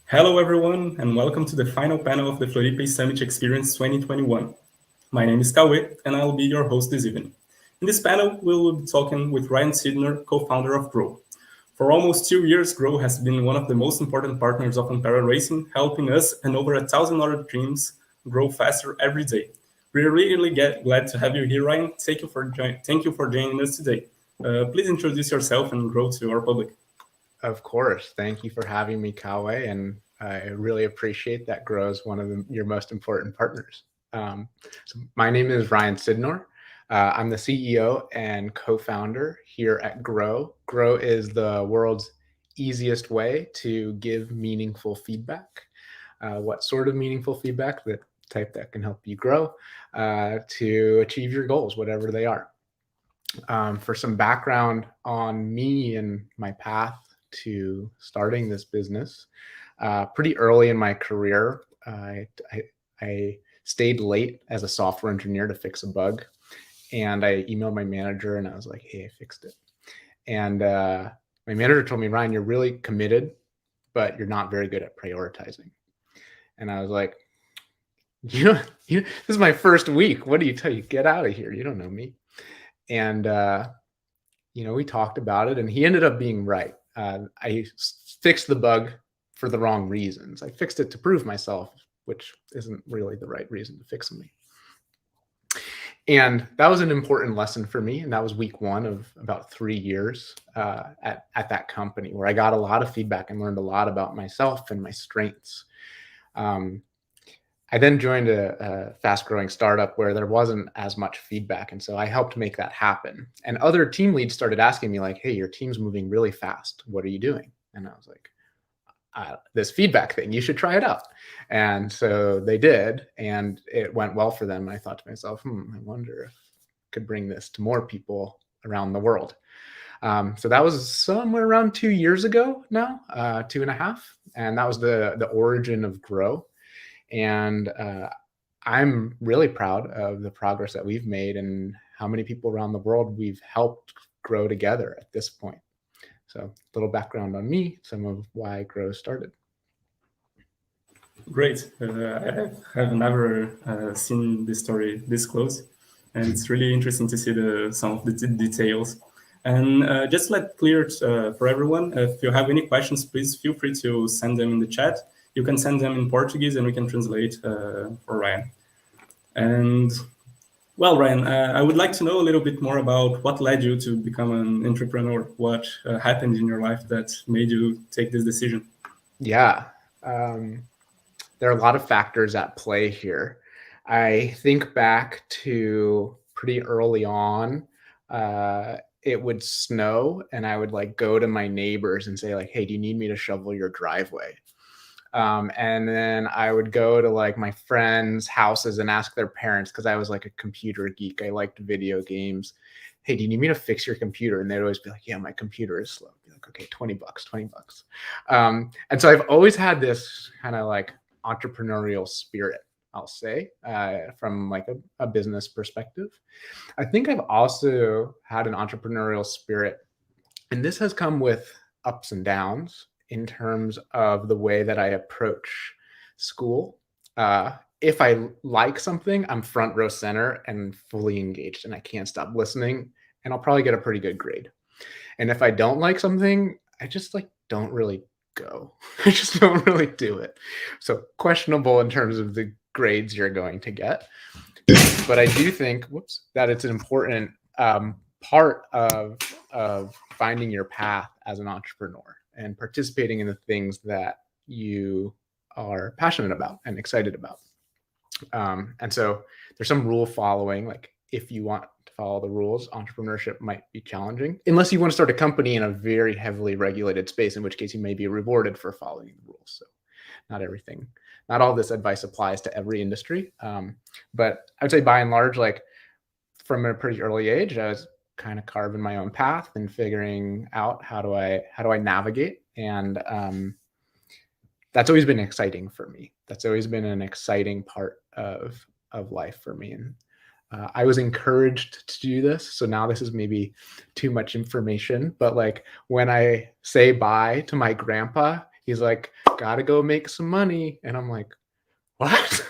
Hello, everyone, and welcome to the final panel of the Floripa E-Summit Experience 2021. My name is Cauê, and I'll be your host this evening. In this panel, we will be talking with Ryan Sydnor, co-founder of Grow. For almost 2 years, Grow has been one of the most important partners of Ampera Racing, helping us and over 1,000 other teams grow faster every day. We're really glad to have you here, Ryan. Thank you for joining us today. Please introduce yourself and Grow to our public. Of course. Thank you for having me, Kawe, and I really appreciate that Grow is one of your most important partners. So my name is Ryan Sydnor. I'm the CEO and co-founder here at Grow. Grow is the world's easiest way to give meaningful feedback. What sort of meaningful feedback? The type that can help you grow to achieve your goals, whatever they are. For some background on me and my path to starting this business, pretty early in my career, I stayed late as a software engineer to fix a bug. And I emailed my manager and I was like, hey, I fixed it. And my manager told me, Ryan, you're really committed, but you're not very good at prioritizing. And I was like, this is my first week. What do you tell you? Get out of here. You don't know me. And, we talked about it and he ended up being right. I fixed the bug for the wrong reasons. I fixed it to prove myself, which isn't really the right reason to fix something. And that was an important lesson for me. And that was week one of about 3 years at that company where I got a lot of feedback and learned a lot about myself and my strengths. I then joined a fast-growing startup where there wasn't as much feedback. And so I helped make that happen. And other team leads started asking me like, hey, your team's moving really fast. What are you doing? And I was like, this feedback thing, you should try it out. And so they did, and it went well for them. And I thought to myself, I wonder if I could bring this to more people around the world. So that was somewhere around 2 years ago now, 2.5. And that was the origin of Grow. And I'm really proud of the progress that we've made and how many people around the world we've helped grow together at this point. So a little background on me, some of why Grow started. Great. I have never seen this story this close, and it's really interesting to see some of the details. And just to let clear for everyone, if you have any questions, please feel free to send them in the chat. You can send them in Portuguese and we can translate for Ryan. And well, Ryan, I would like to know a little bit more about what led you to become an entrepreneur. What happened in your life that made you take this decision? Yeah, there are a lot of factors at play here. I think back to pretty early on, it would snow and I would like go to my neighbors and say like, hey, do you need me to shovel your driveway? And then I would go to like my friends' houses and ask their parents, because I was like a computer geek. I liked video games. Hey, do you need me to fix your computer? And they'd always be like, yeah, my computer is slow. I'd be like, okay, $20, $20. And so I've always had this kind of like entrepreneurial spirit, I'll say, from like a business perspective. I think I've also had an entrepreneurial spirit, and this has come with ups and downs in terms of the way that I approach school. If I like something, I'm front row center and fully engaged and I can't stop listening, and I'll probably get a pretty good grade. And if I don't like something, I just like don't really go. I just don't really do it. So questionable in terms of the grades you're going to get. But I do think, that it's an important part of finding your path as an entrepreneur and participating in the things that you are passionate about and excited about. And so there's some rule following, like if you want to follow the rules, entrepreneurship might be challenging, unless you want to start a company in a very heavily regulated space, in which case you may be rewarded for following the rules. So not all this advice applies to every industry. But I would say by and large, like from a pretty early age, I was kind of carving my own path and figuring out how do I navigate. And that's always been exciting for me. That's always been an exciting part of life for me. And I was encouraged to do this. So now this is maybe too much information, but like when I say bye to my grandpa, He's like, gotta go make some money. And I'm like, what?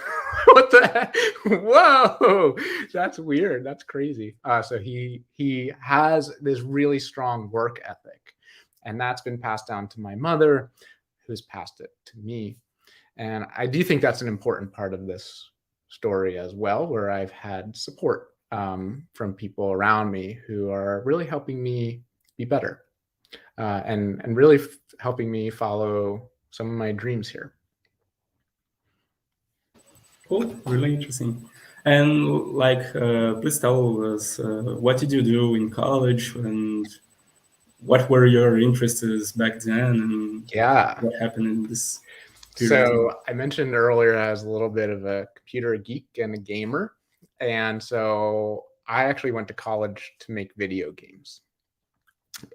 What the heck? Whoa, that's weird. That's crazy. So he has this really strong work ethic, and that's been passed down to my mother, who's passed it to me. And I do think that's an important part of this story as well, where I've had support from people around me who are really helping me be better, and really helping me follow some of my dreams here. Cool, really interesting. And like, please tell us, what did you do in college, and what were your interests back then, and Yeah. what happened in this period? So I mentioned earlier I was a little bit of a computer geek and a gamer. And so I actually went to college to make video games.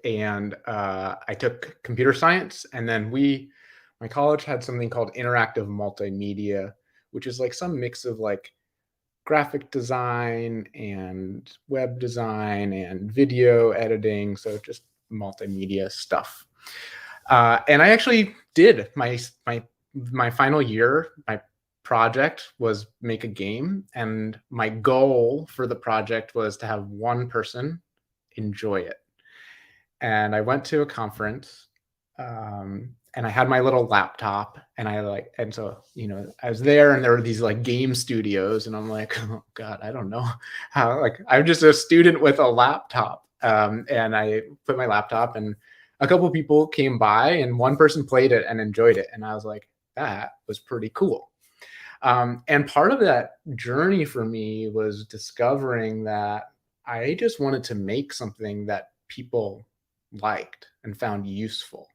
And I took computer science, and then my college had something called interactive multimedia, which is like some mix of like graphic design and web design and video editing. So just multimedia stuff. And I actually did my final year, my project was make a game, and my goal for the project was to have one person enjoy it. And I went to a conference, and I had my little laptop, and so, I was there, and there were these like game studios, and I'm like, oh God, I don't know how, like, I'm just a student with a laptop. And I put my laptop, and a couple of people came by, and one person played it and enjoyed it. And I was like, that was pretty cool. And part of that journey for me was discovering that I just wanted to make something that people liked and found useful.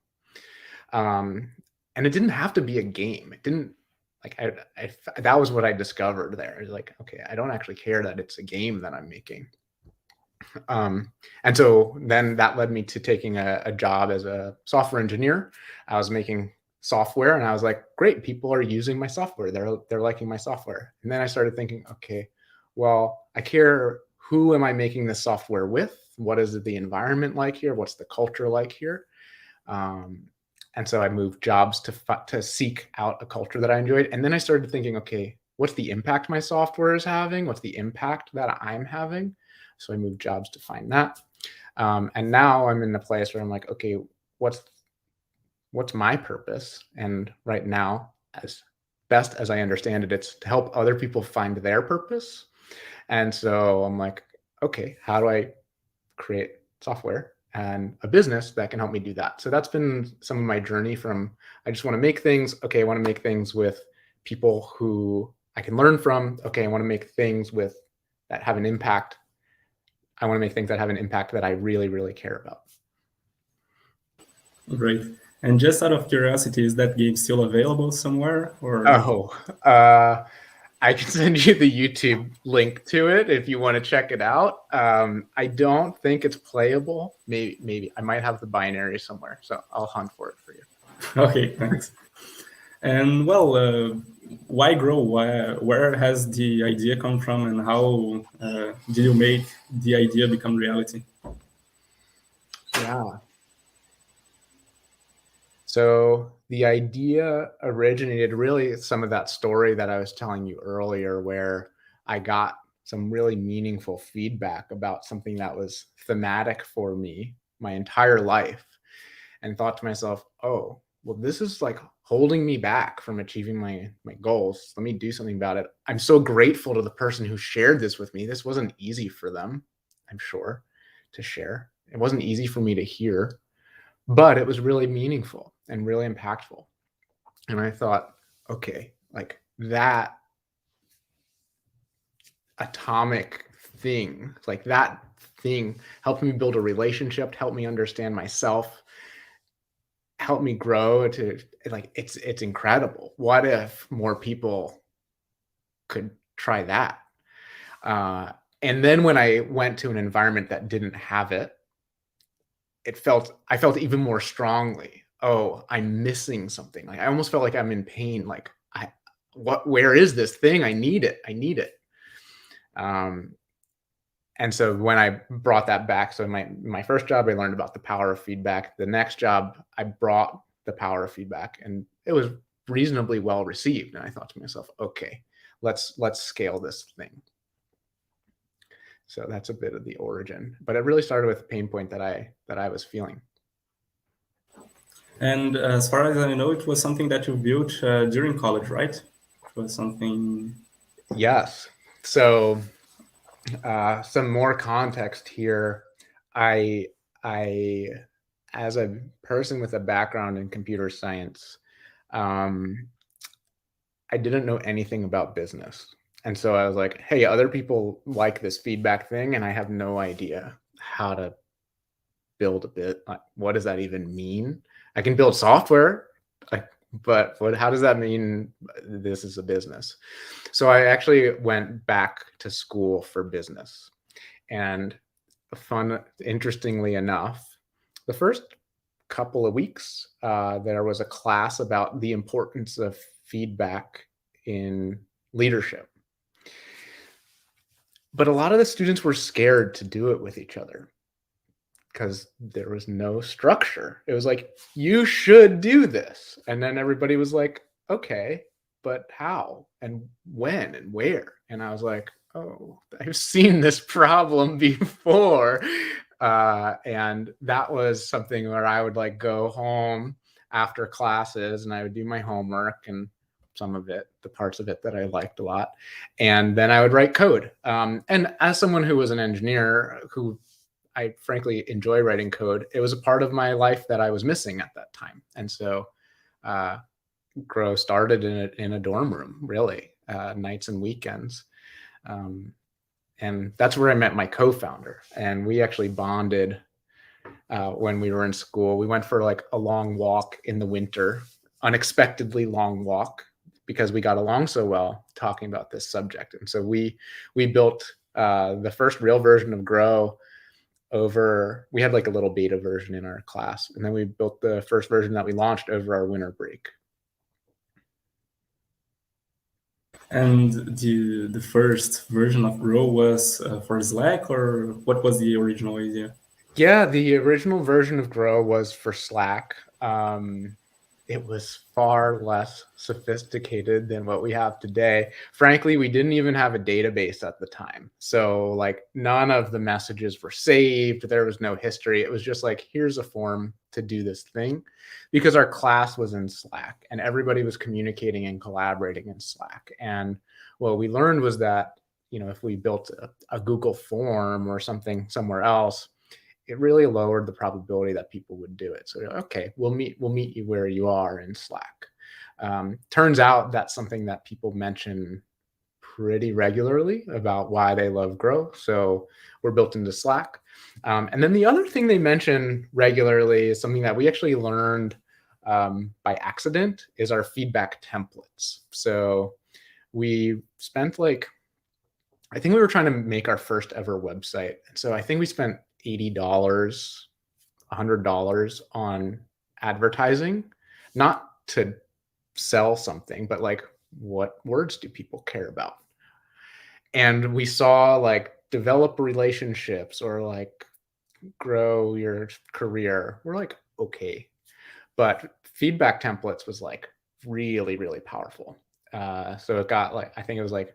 And it didn't have to be a game. It didn't, like, that was what I discovered there. It's like, okay, I don't actually care that it's a game that I'm making. And so then that led me to taking a job as a software engineer. I was making software, and I was like, great, people are using my software. They're liking my software. And then I started thinking, okay, well, I care, who am I making this software with? What is the environment like here? What's the culture like here? And so I moved jobs to seek out a culture that I enjoyed. And then I started thinking, okay, what's the impact my software is having? What's the impact that I'm having? So I moved jobs to find that. And now I'm in a place where I'm like, okay, what's my purpose? And right now, as best as I understand it, it's to help other people find their purpose. And so I'm like, okay, how do I create software and a business that can help me do that? So that's been some of my journey from, I just want to make things. Okay, I want to make things with people who I can learn from. Okay, I want to make things that have an impact. I want to make things that have an impact that I really, really care about. Great. And just out of curiosity, is that game still available somewhere? Or I can send you the YouTube link to it if you want to check it out. I don't think it's playable. Maybe I might have the binary somewhere, so I'll hunt for it for you. Okay, thanks. And well, why grow? Where has the idea come from, and how did you make the idea become reality? Yeah. So the idea originated really some of that story that I was telling you earlier, where I got some really meaningful feedback about something that was thematic for me my entire life, and thought to myself, oh, well, this is like holding me back from achieving my goals. Let me do something about it. I'm so grateful to the person who shared this with me. This wasn't easy for them, I'm sure, to share. It wasn't easy for me to hear, but it was really meaningful and really impactful. And I thought, okay, like that atomic thing, like that thing helped me build a relationship, helped me understand myself, helped me grow to, like, it's incredible. What if more people could try that? And then when I went to an environment that didn't have it, I felt even more strongly, oh, I'm missing something. Like, I almost felt like I'm in pain. Like, where is this thing? I need it. And so when I brought that back, so my first job, I learned about the power of feedback. The next job, I brought the power of feedback, and it was reasonably well received. And I thought to myself, okay, let's scale this thing. So that's a bit of the origin, but it really started with a pain point that I was feeling. And as far as I know, it was something that you built during college, right? It was something. Yes. So some more context here. I, as a person with a background in computer science, I didn't know anything about business. And so I was like, hey, other people like this feedback thing, and I have no idea how to build a bit. Like, what does that even mean? I can build software, but how does that mean this is a business? So I actually went back to school for business. And interestingly enough, the first couple of weeks, there was a class about the importance of feedback in leadership. But a lot of the students were scared to do it with each other because there was no structure. It was like, you should do this. And then everybody was like, okay, but how and when and where? And I was like, oh, I've seen this problem before. And that was something where I would like go home after classes and I would do my homework and some of it, the parts of it that I liked a lot. And then I would write code. And as someone who was an engineer who I frankly enjoy writing code, it was a part of my life that I was missing at that time. And so Grow started in a dorm room, really, nights and weekends. And that's where I met my co-founder. And we actually bonded when we were in school. We went for like a long walk in the winter, unexpectedly long walk, because we got along so well talking about this subject. And so we built the first real version of Grow we had like a little beta version in our class. And then we built the first version that we launched over our winter break. And the first version of Grow was for Slack, or what was the original idea? Yeah, the original version of Grow was for Slack. It was far less sophisticated than what we have today. Frankly, we didn't even have a database at the time. So like none of the messages were saved. There was no history. It was just like, here's a form to do this thing, because our class was in Slack and everybody was communicating and collaborating in Slack. And what we learned was that, if we built a Google form or something somewhere else, it really lowered the probability that people would do it. So okay, we'll meet you where you are in Slack. Turns out that's something that people mention pretty regularly about why they love Grow. So we're built into Slack. And then the other thing they mention regularly is something that we actually learned by accident, is our feedback templates. So we spent I think we were trying to make our first ever website. So I think we spent $80, $100 on advertising, not to sell something, but like, what words do people care about? And we saw like develop relationships or like grow your career. We're like, okay. But feedback templates was like really, really powerful. So it got I think it was like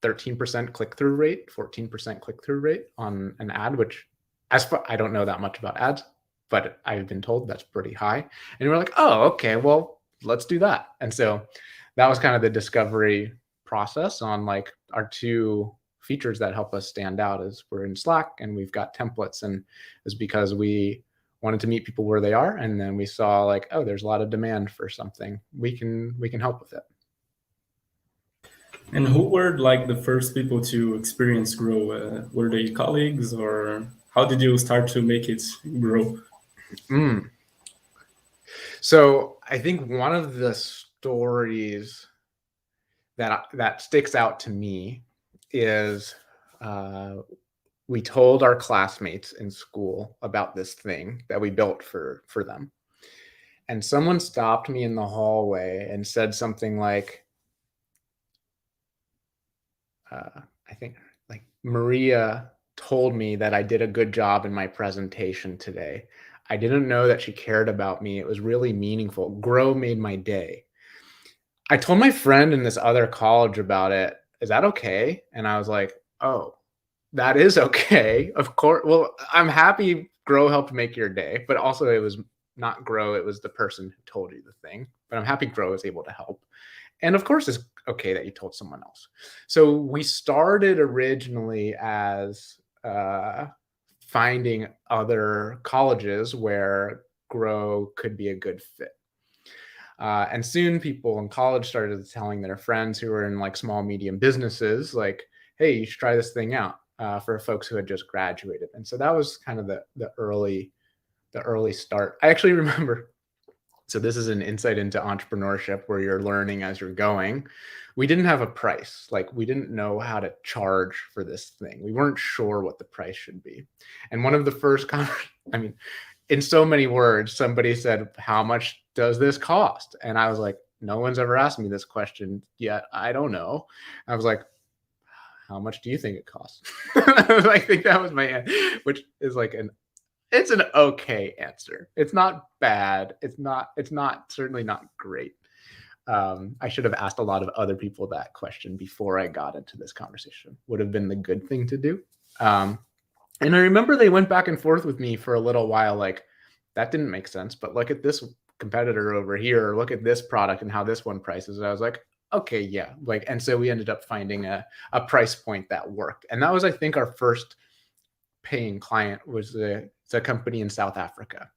13% click-through rate, 14% click-through rate on an ad, which I don't know that much about ads, but I've been told that's pretty high. And we're like, oh, okay, well, let's do that. And so that was kind of the discovery process on like our two features that help us stand out is we're in Slack and we've got templates. And it's because we wanted to meet people where they are. And then we saw like, oh, there's a lot of demand for something. We can help with it. And who were like the first people to experience Grow? Were they colleagues, or how did you start to make it grow? So I think one of the stories that sticks out to me is we told our classmates in school about this thing that we built for them. And someone stopped me in the hallway and said something like, I think like, Maria told me that I did a good job in my presentation today. I didn't know that she cared about me. It was really meaningful. Grow made my day. I told my friend in this other college about it. Is that okay? And I was like, oh, that is okay. Of course. Well, I'm happy Grow helped make your day, but also it was not Grow. It was the person who told you the thing. But I'm happy Grow was able to help. And of course, it's okay that you told someone else. So we started originally as finding other colleges where Grow could be a good fit. And soon people in college started telling their friends who were in like small, medium businesses, like, hey, you should try this thing out for folks who had just graduated. And so that was kind of the early start. I actually remember, so this is an insight into entrepreneurship where you're learning as you're going. We didn't have a price. Like we didn't know how to charge for this thing. We weren't sure what the price should be. And one of the first, in so many words, somebody said, how much does this cost? And I was like, no one's ever asked me this question yet. I don't know. I was like, how much do you think it costs? I think that was my answer, which is like it's an okay answer. It's not bad. It's not certainly not great. I should have asked a lot of other people that question before I got into this conversation. Would have been the good thing to do. And I remember they went back and forth with me for a little while, like, that didn't make sense, but look at this competitor over here, or look at this product and how this one prices. And I was like, okay, yeah. Like, and so we ended up finding a price point that worked. And that was, I think, our first paying client was a company in South Africa.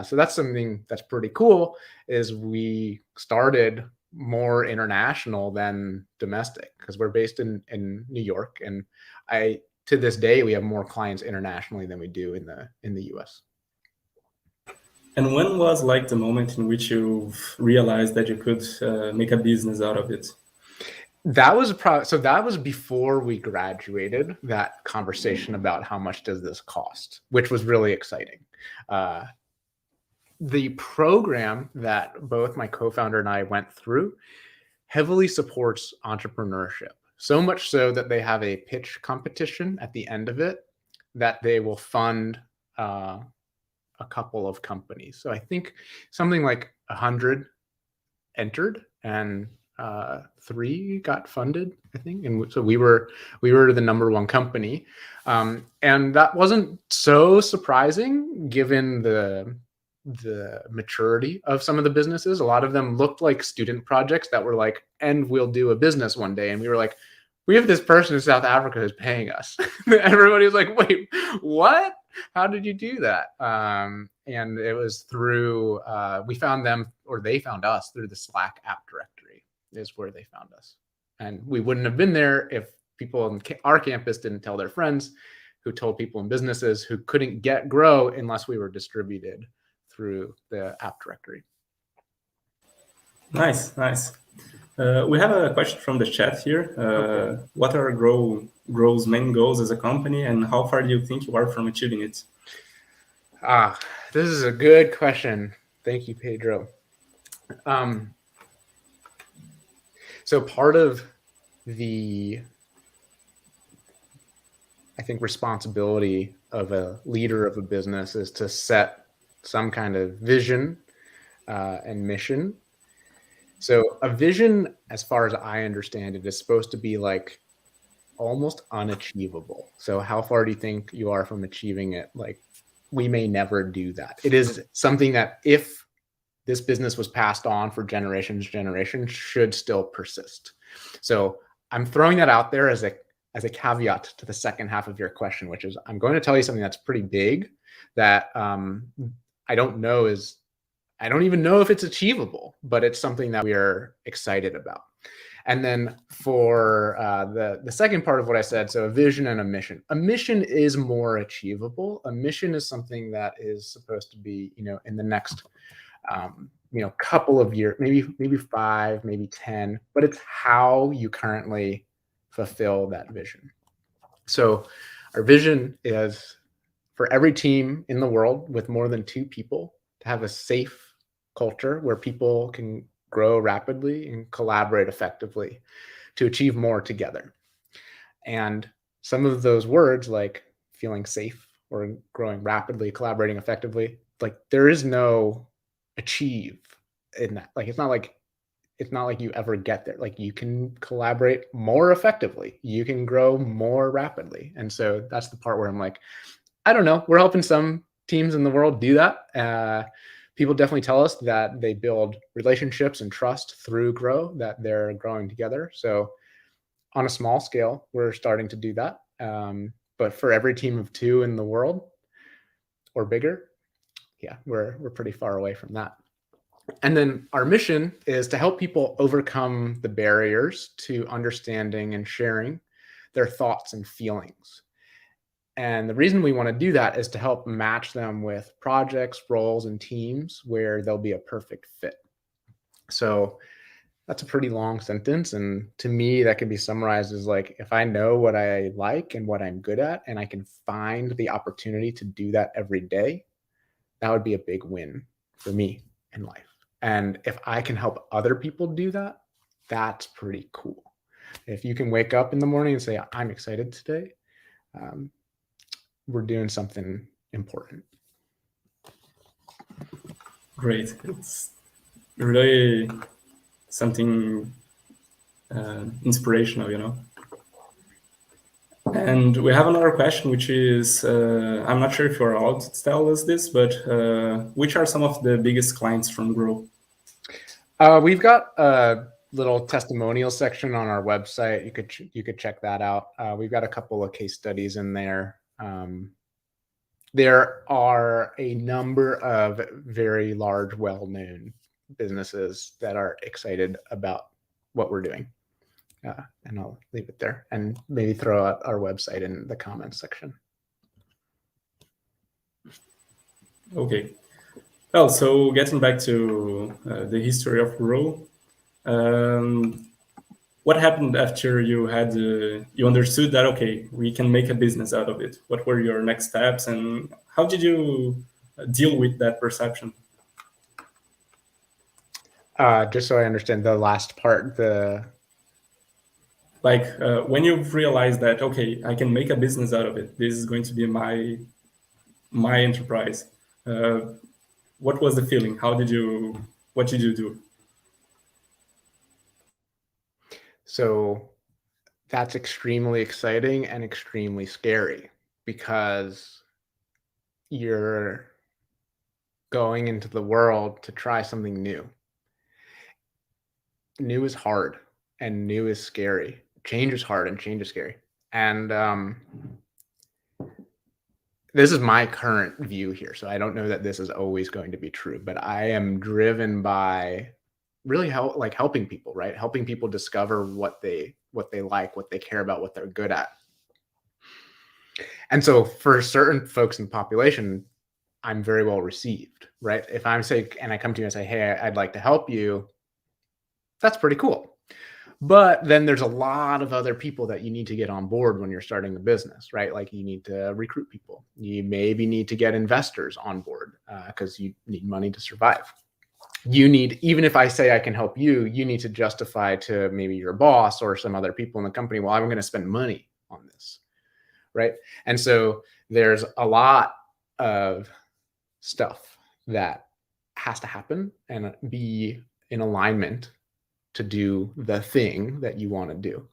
So that's something that's pretty cool, is we started more international than domestic because we're based in New York. And to this day, we have more clients internationally than we do in the US. And when was like the moment in which you realized that you could make a business out of it? That was that was before we graduated, that conversation about how much does this cost, which was really exciting. The program that both my co-founder and I went through heavily supports entrepreneurship. So much so that they have a pitch competition at the end of it that they will fund a couple of companies. So I think something like 100 entered and 3 got funded, I think. And so we were the number 1 company. And that wasn't so surprising given the maturity of some of the businesses. A lot of them looked like student projects that were like, and we'll do a business one day. And we were like, we have this person in South Africa who's paying us. Everybody was like, wait, what? How did you do that? And it was through, we found them, or they found us through the Slack app directory is where they found us. And we wouldn't have been there if people on our campus didn't tell their friends, who told people in businesses who couldn't get Grow unless we were distributed through the app directory. Nice. We have a question from the chat here. Okay. What are Grow's main goals as a company, and how far do you think you are from achieving it? This is a good question. Thank you, Pedro. So part of the, I think, responsibility of a leader of a business is to set some kind of vision and mission. So a vision, as far as I understand it, is supposed to be like almost unachievable. So how far do you think you are from achieving it? Like, we may never do that. It is something that if this business was passed on for generations, should still persist. So I'm throwing that out there as a caveat to the second half of your question, which is I'm going to tell you something that's pretty big that I don't even know if it's achievable, but it's something that we are excited about. And then for the second part of what I said, so a vision and a mission. A mission is more achievable. A mission is something that is supposed to be, in the next, couple of years, maybe 5, maybe 10, but it's how you currently fulfill that vision. So our vision is for every team in the world with more than 2 people to have a safe culture where people can grow rapidly and collaborate effectively to achieve more together. And some of those words, like feeling safe or growing rapidly, collaborating effectively, like there is no achieve in that. Like it's not like you ever get there. Like you can collaborate more effectively, you can grow more rapidly. And so that's the part where I'm like, I don't know, we're helping some teams in the world do that. People definitely tell us that they build relationships and trust through grow, that they're growing together. So on a small scale, we're starting to do that. But for every team of 2 in the world or bigger, yeah, we're pretty far away from that. And then our mission is to help people overcome the barriers to understanding and sharing their thoughts and feelings. And the reason we want to do that is to help match them with projects, roles, and teams where they'll be a perfect fit. So that's a pretty long sentence. And to me, that can be summarized as like, if I know what I like and what I'm good at, and I can find the opportunity to do that every day, that would be a big win for me in life. And if I can help other people do that, that's pretty cool. If you can wake up in the morning and say, I'm excited today, we're doing something important. Great. It's really something inspirational, you know. And we have another question, which is, I'm not sure if you're allowed to tell us this, but which are some of the biggest clients from Grow? We've got a little testimonial section on our website. You could check that out. We've got a couple of case studies in there. There are a number of very large, well-known businesses that are excited about what we're doing. And I'll leave it there and maybe throw out our website in the comments section. Okay. Well, so getting back to the history of Grow, what happened after you had you understood that, okay, we can make a business out of it? What were your next steps, and how did you deal with that perception? Just so I understand the last part, when you've realized that, okay, I can make a business out of it, this is going to be my enterprise. What was the feeling? What did you do? So that's extremely exciting and extremely scary, because you're going into the world to try something new. New is hard and new is scary. Change is hard and change is scary. And this is my current view here. So I don't know that this is always going to be true, but I am driven by really helping people, right? Helping people discover what they like, what they care about, what they're good at. And so for certain folks in the population, I'm very well received, right? If I'm sick and I come to you and say, hey, I'd like to help you, that's pretty cool. But then there's a lot of other people that you need to get on board when you're starting a business, right? Like you need to recruit people. You maybe need to get investors on board because you need money to survive. You need, even if I say I can help you, you need to justify to maybe your boss or some other people in the company, well, I'm going to spend money on this, right? And so there's a lot of stuff that has to happen and be in alignment to do the thing that you want to do.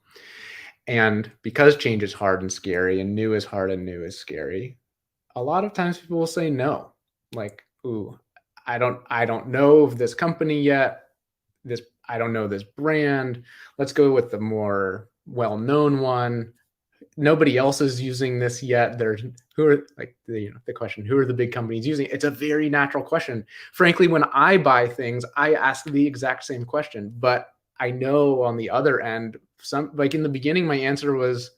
And because change is hard and scary, and new is hard and new is scary, a lot of times people will say no. Like, ooh, I don't know of this company yet. I don't know this brand. Let's go with the more well-known one. Nobody else is using this yet. The question, who are the big companies using? It's a very natural question. Frankly, when I buy things, I ask the exact same question, but I know on the other end, like in the beginning, my answer was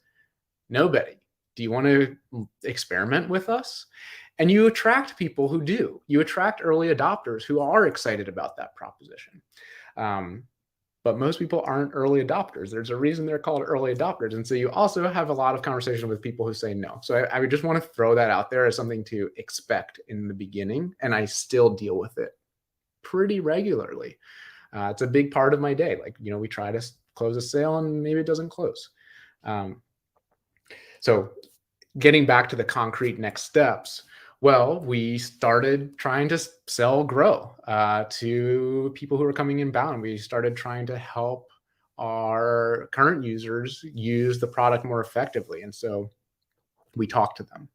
nobody. Do you want to experiment with us? And you attract people who do. You attract early adopters who are excited about that proposition. But most people aren't early adopters. There's a reason they're called early adopters. And so you also have a lot of conversation with people who say no. So I would just want to throw that out there as something to expect in the beginning. And I still deal with it pretty regularly. It's a big part of my day. Like, we try to close a sale and maybe it doesn't close. So getting back to the concrete next steps, Well, we started trying to sell Grow to people who are coming inbound. We started trying to help our current users use the product more effectively. And so we talk to them.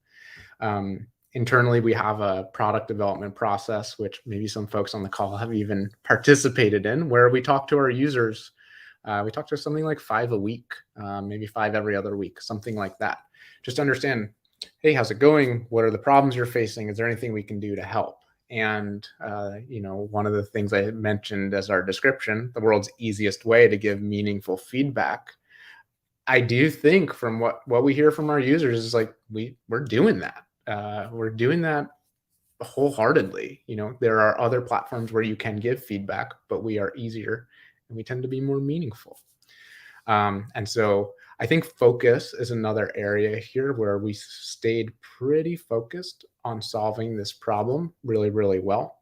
Internally, we have a product development process, which maybe some folks on the call have even participated in, where we talk to our users. We talk to something like 5 a week, maybe 5 every other week, something like that. Just to understand, hey, how's it going? What are the problems you're facing? Is there anything we can do to help? And, one of the things I mentioned as our description, the world's easiest way to give meaningful feedback. I do think from what we hear from our users is like, we're doing that. We're doing that wholeheartedly. There are other platforms where you can give feedback, but we are easier and we tend to be more meaningful. And so I think focus is another area here where we stayed pretty focused on solving this problem really, really well,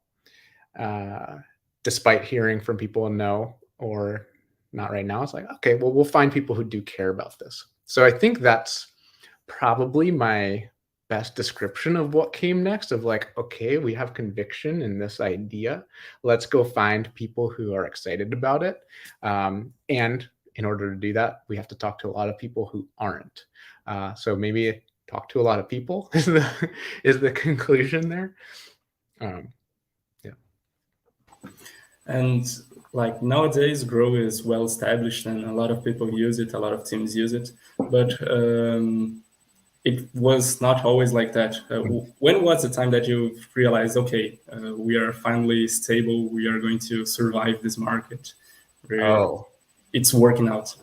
despite hearing from people no or not right now. It's like, okay, well, we'll find people who do care about this. So I think that's probably my best description of what came next, of like, okay, we have conviction in this idea. Let's go find people who are excited about it. And in order to do that, we have to talk to a lot of people who aren't. So maybe talk to a lot of people is the conclusion there. Yeah. And like nowadays, Grow is well established and a lot of people use it, a lot of teams use it, but it was not always like that. When was the time that you realized, okay, we are finally stable, we are going to survive this market? It's working out.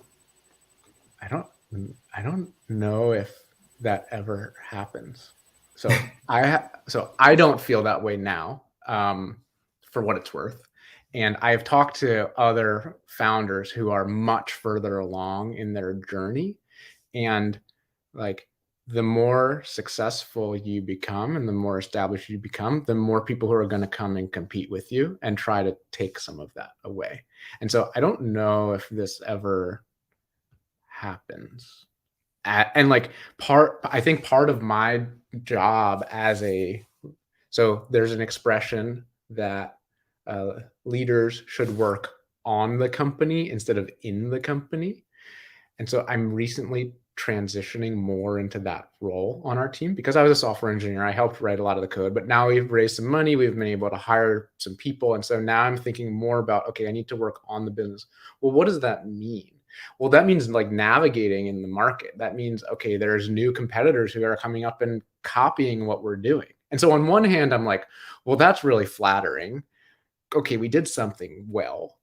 I don't know if that ever happens. So I don't feel that way now, for what it's worth. And I've talked to other founders who are much further along in their journey. And like, the more successful you become and the more established you become, the more people who are going to come and compete with you and try to take some of that away. And so I don't know if this ever happens. And like I think part of my job so there's an expression that leaders should work on the company instead of in the company. And so I'm recently transitioning more into that role on our team because I was a software engineer. I helped write a lot of the code, but now we've raised some money. We've been able to hire some people. And so now I'm thinking more about, okay, I need to work on the business. Well, what does that mean? Well, that means like navigating in the market. That means, okay, there's new competitors who are coming up and copying what we're doing. And so on one hand, I'm like, well, that's really flattering. Okay, we did something well.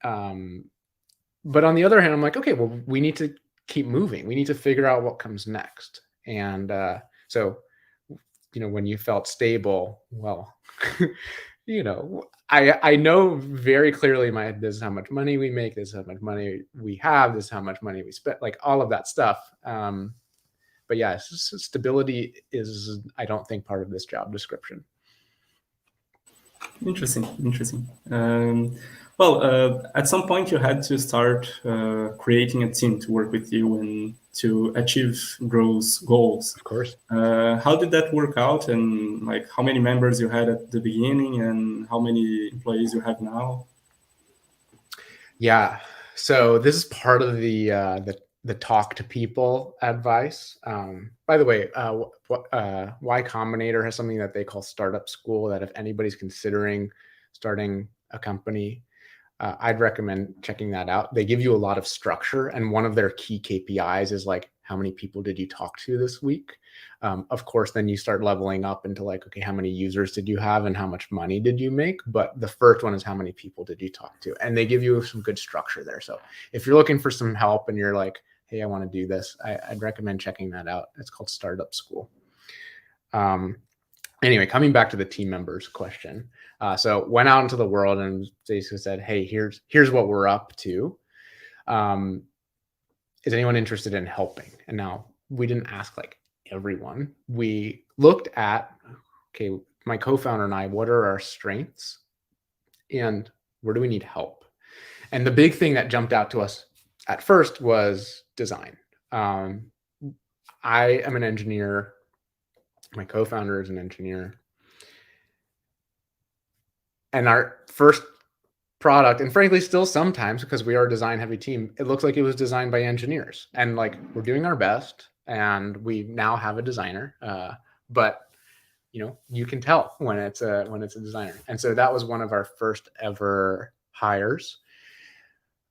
But on the other hand, I'm like, okay, well, we need to keep moving. We need to figure out what comes next. And so, when you felt stable, well, I know very clearly in my head, this is how much money we make, this is how much money we have, this is how much money we spend, like all of that stuff. But yeah, stability is, I don't think, part of this job description. Interesting. At some point you had to start creating a team to work with you and to achieve Grow's goals. Of course. How did that work out, and like how many members you had at the beginning and how many employees you have now? Yeah. So this is part of the talk to people advice. By the way, Y Combinator has something that they call Startup School, that if anybody's considering starting a company, I'd recommend checking that out. They give you a lot of structure, and one of their key KPIs is like, how many people did you talk to this week? Of course, then you start leveling up into like, okay, how many users did you have and how much money did you make? But the first one is how many people did you talk to? And they give you some good structure there. So if you're looking for some help and you're like, hey, I want to do this, I'd recommend checking that out. It's called Startup School. Anyway, coming back to the team members question. So went out into the world and basically said, hey, here's what we're up to. Is anyone interested in helping? And now we didn't ask like everyone. We looked at, okay, my co-founder and I, what are our strengths and where do we need help? And the big thing that jumped out to us at first was design. I am an engineer. My co-founder is an engineer. And our first product, and frankly, still sometimes, because we are a design heavy team, it looks like it was designed by engineers. And like, we're doing our best, and we now have a designer. But you can tell when it's a designer. And so that was one of our first ever hires.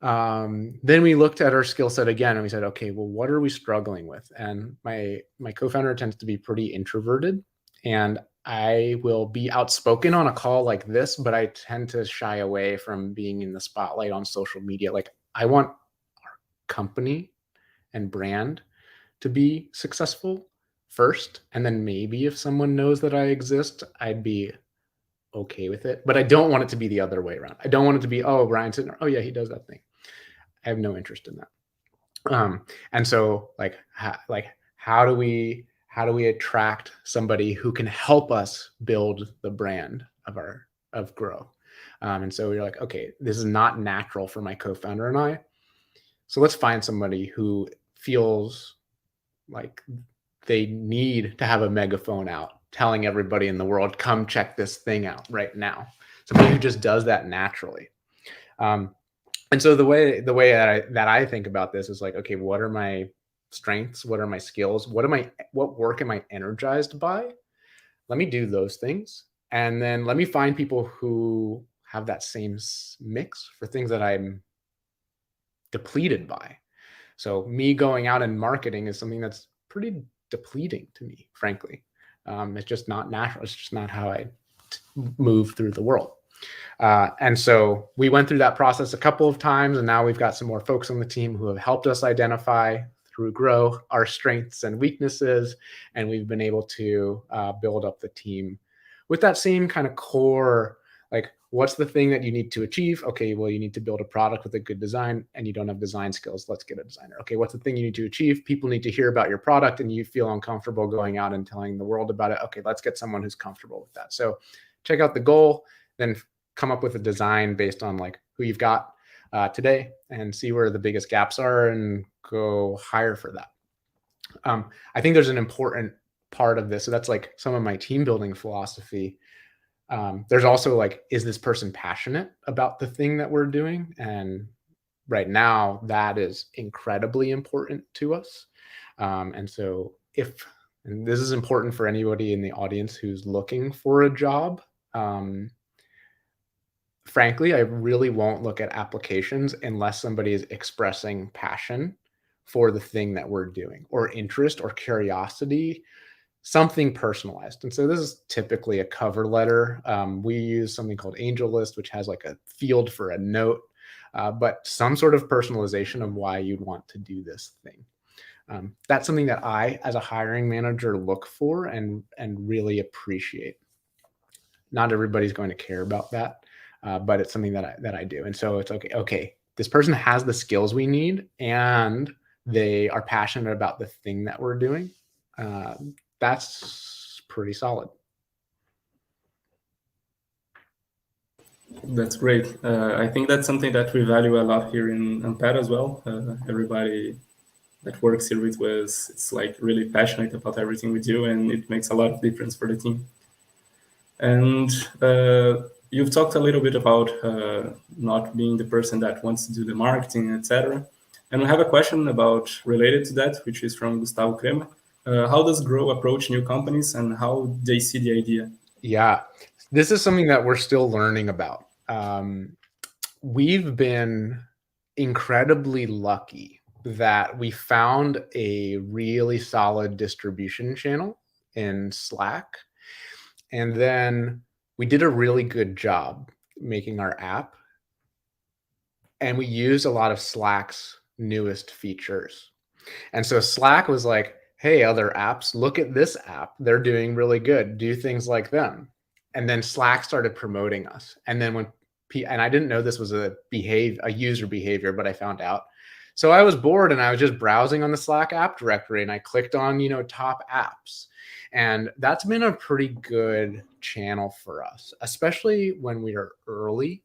Then we looked at our skill set again, and we said, okay, well, what are we struggling with? And my co-founder tends to be pretty introverted, and I will be outspoken on a call like this, but I tend to shy away from being in the spotlight on social media. Like, I want our company and brand to be successful first, and then maybe if someone knows that I exist, I'd be okay with it. But I don't want it to be the other way around. I don't want it to be, oh, Ryan Sydnor, oh yeah, he does that thing. I have no interest in that. And so how do we attract somebody who can help us build the brand of Grow? And so we're like, okay, this is not natural for my co-founder and I. So let's find somebody who feels like they need to have a megaphone out telling everybody in the world, come check this thing out right now. Somebody who just does that naturally. And so the way that I think about this is like, okay, what are my strengths? What are my skills? What work am I energized by? Let me do those things. And then let me find people who have that same mix for things that I'm depleted by. So me going out and marketing is something that's pretty depleting to me, frankly. It's just not natural. It's just not how I move through the world. And so we went through that process a couple of times, and now we've got some more folks on the team who have helped us identify through Grow our strengths and weaknesses. And we've been able to build up the team with that same kind of core, like, what's the thing that you need to achieve? Okay, well, you need to build a product with a good design, and you don't have design skills. Let's get a designer. Okay, what's the thing you need to achieve? People need to hear about your product, and you feel uncomfortable going out and telling the world about it. Okay, let's get someone who's comfortable with that. So check out the goal, then come up with a design based on like who you've got today, and see where the biggest gaps are and go hire for that. I think there's an important part of this. So that's like some of my team building philosophy. There's also like, is this person passionate about the thing that we're doing? And right now that is incredibly important to us. And so and this is important for anybody in the audience who's looking for a job. Frankly, I really won't look at applications unless somebody is expressing passion for the thing that we're doing, or interest or curiosity, something personalized. And so this is typically a cover letter. We use something called Angel List, which has like a field for a note, but some sort of personalization of why you'd want to do this thing. That's something that I, as a hiring manager, look for and really appreciate. Not everybody's going to care about that, but it's something that I do. And so it's okay, this person has the skills we need, and they are passionate about the thing that we're doing. That's pretty solid. That's great. I think that's something that we value a lot here in Ampere as well. Everybody that works here with us, it's like really passionate about everything we do, and it makes a lot of difference for the team. And you've talked a little bit about not being the person that wants to do the marketing, etc. And we have a question related to that, which is from Gustavo Crema. How does Grow approach new companies, and how they see the idea? Yeah, this is something that we're still learning about. We've been incredibly lucky that we found a really solid distribution channel in Slack. And then we did a really good job making our app. And we used a lot of Slack's newest features. And so Slack was like, hey, other apps, look at this app. They're doing really good. Do things like them. And then Slack started promoting us. And then and I didn't know this was a user behavior, but I found out. So I was bored, and I was just browsing on the Slack app directory, and I clicked on, top apps. And that's been a pretty good channel for us, especially when we are early.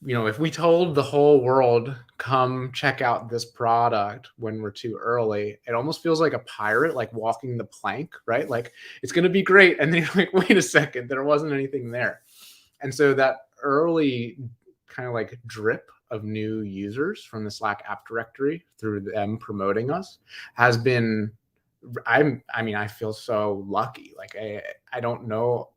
If we told the whole world, come check out this product when we're too early, it almost feels like a pirate, like walking the plank, right? Like it's going to be great. And then you're like, wait a second, there wasn't anything there. And so that early kind of like drip of new users from the Slack app directory through them promoting us has been, I feel so lucky. Like I don't know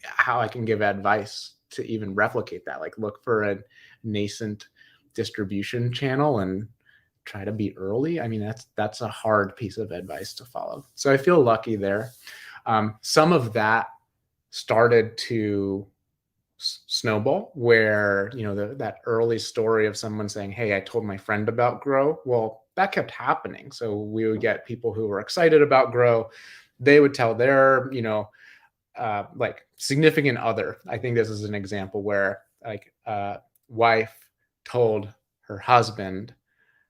how I can give advice to even replicate that. Like look for a nascent distribution channel and try to be early. I mean, that's a hard piece of advice to follow. So I feel lucky there. Some of that started to snowball where, that early story of someone saying, hey, I told my friend about Grow. Well, that kept happening. So we would get people who were excited about Grow. They would tell their, like significant other. I think this is an example where like wife told her husband,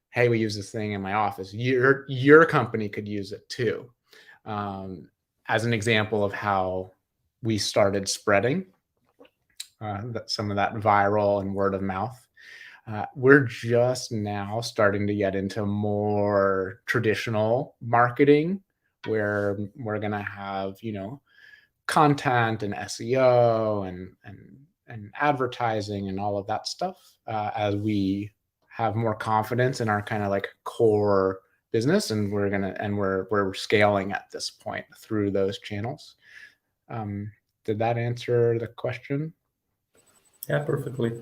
hey, we use this thing in my office. Your company could use it too. As an example of how we started spreading some of that viral and word of mouth. We're just now starting to get into more traditional marketing where we're going to have, content and SEO and advertising and all of that stuff as we have more confidence in our kind of like core business, and we're scaling at this point through those channels. Did that answer the question? Yeah, perfectly.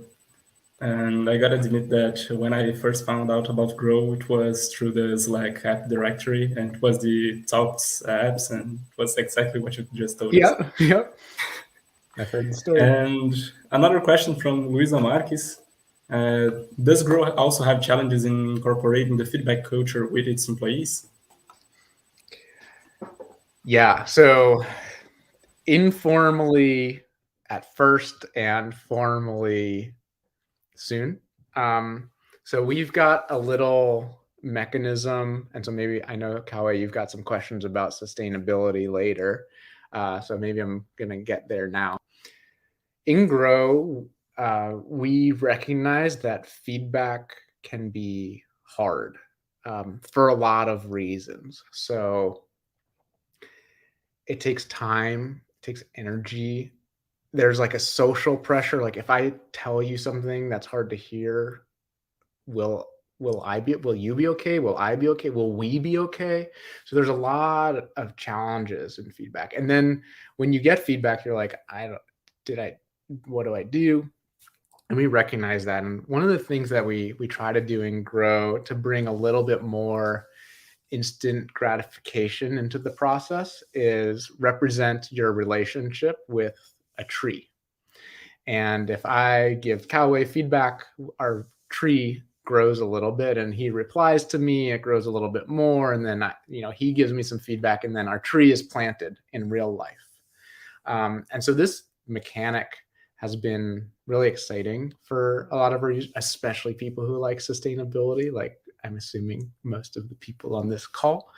And I gotta admit that when I first found out about Grow, it was through the Slack app directory, and it was the Talks apps, and it was exactly what you just told us. Yep. I've heard the story. And another question from Luisa Marques. Does Grow also have challenges in incorporating the feedback culture with its employees? Yeah, so informally at first and formally soon. So we've got a little mechanism, and so maybe I know, Kawe, you've got some questions about sustainability later. So maybe I'm gonna get there now. In Grow, we recognize that feedback can be hard for a lot of reasons. So it takes time, it takes energy. There's like a social pressure. Like if I tell you something that's hard to hear, will you be okay? Will I be okay? Will we be okay? So there's a lot of challenges in feedback. And then when you get feedback, you're like, what do I do? And we recognize that. And one of the things that we try to do and Grow to bring a little bit more instant gratification into the process is represent your relationship with a tree. And if I give Cowway feedback, our tree grows a little bit, and he replies to me, it grows a little bit more, and then he gives me some feedback, and then our tree is planted in real life. And so this mechanic has been really exciting for a lot of our users, especially people who like sustainability, like I'm assuming most of the people on this call.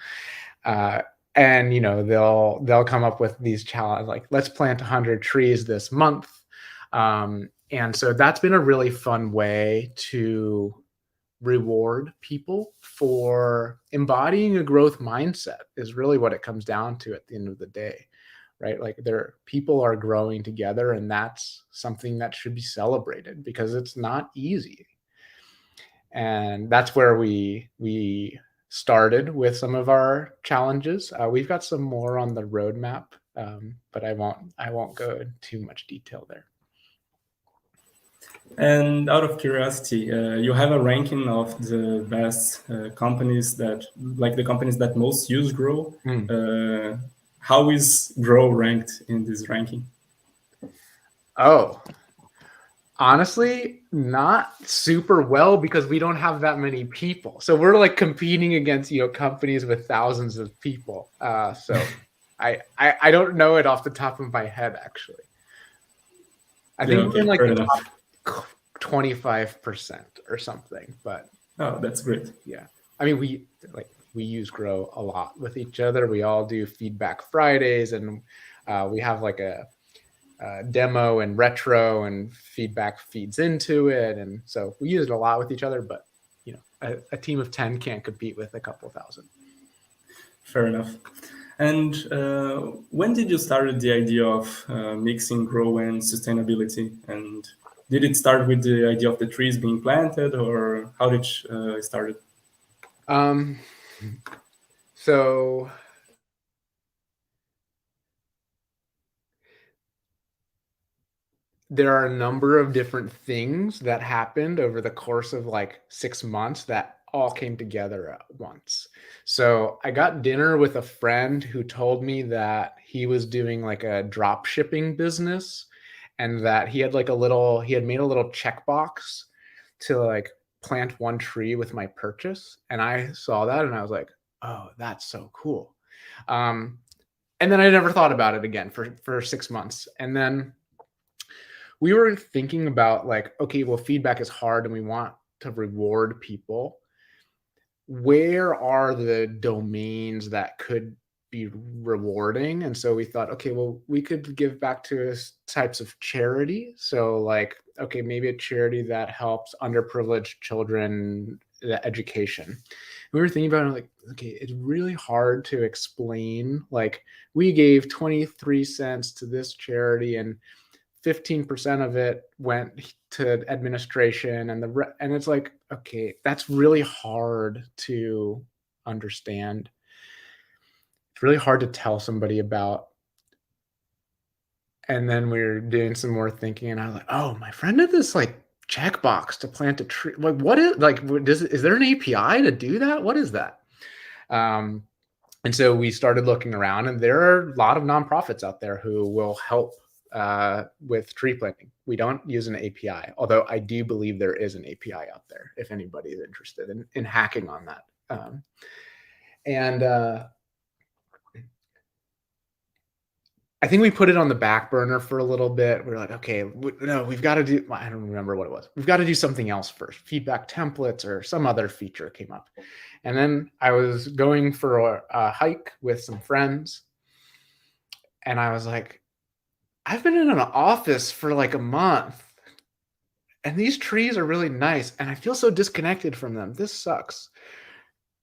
And they'll come up with these challenges like, let's plant 100 trees this month. And so that's been a really fun way to reward people for embodying a growth mindset is really what it comes down to at the end of the day, right? Like people are growing together, and that's something that should be celebrated because it's not easy. And that's where we started with some of our challenges. We've got some more on the roadmap, but I won't go into too much detail there. And out of curiosity, you have a ranking of the best companies the companies that most use Grow. How is Grow ranked in this ranking? Oh, honestly, not super well because we don't have that many people. So we're like competing against companies with thousands of people. So I don't know it off the top of my head actually. I think we're in like the top 25% or something, but that's great. Yeah, I mean we use Grow a lot with each other. We all do feedback Fridays, and we have like a demo and retro, and feedback feeds into it, and so we use it a lot with each other. But a team of 10 can't compete with a couple thousand. Fair enough. And when did you start the idea of mixing grow and sustainability? And did it start with the idea of the trees being planted, or how did it start? So there are a number of different things that happened over the course of like 6 months that all came together at once. So I got dinner with a friend who told me that he was doing like a drop shipping business, and that he had made a little checkbox to like plant one tree with my purchase. And I saw that and I was like, oh, that's so cool. And then I never thought about it again for 6 months. And then we were thinking about like, okay, well, feedback is hard and we want to reward people. Where are the domains that could be rewarding? And so we thought, okay, well, we could give back to types of charity. So like, okay, maybe a charity that helps underprivileged children education. We were thinking about it like, okay, it's really hard to explain. Like, we gave 23 cents to this charity and 15% of it went to administration, and it's like, okay, that's really hard to understand. It's really hard to tell somebody about. And then we were doing some more thinking, and I was like, oh, my friend did this like checkbox to plant a tree. Like, what is like? Is there an API to do that? What is that? And so we started looking around, and there are a lot of nonprofits out there who will help with tree planting. We don't use an API, although I do believe there is an API out there if anybody is interested in hacking on that. I think we put it on the back burner for a little bit. We were like, okay, no, we've got to do, I don't remember what it was. We've got to do something else first. Feedback templates or some other feature came up. And then I was going for a hike with some friends, and I was like, I've been in an office for like a month, and these trees are really nice, and I feel so disconnected from them. This sucks.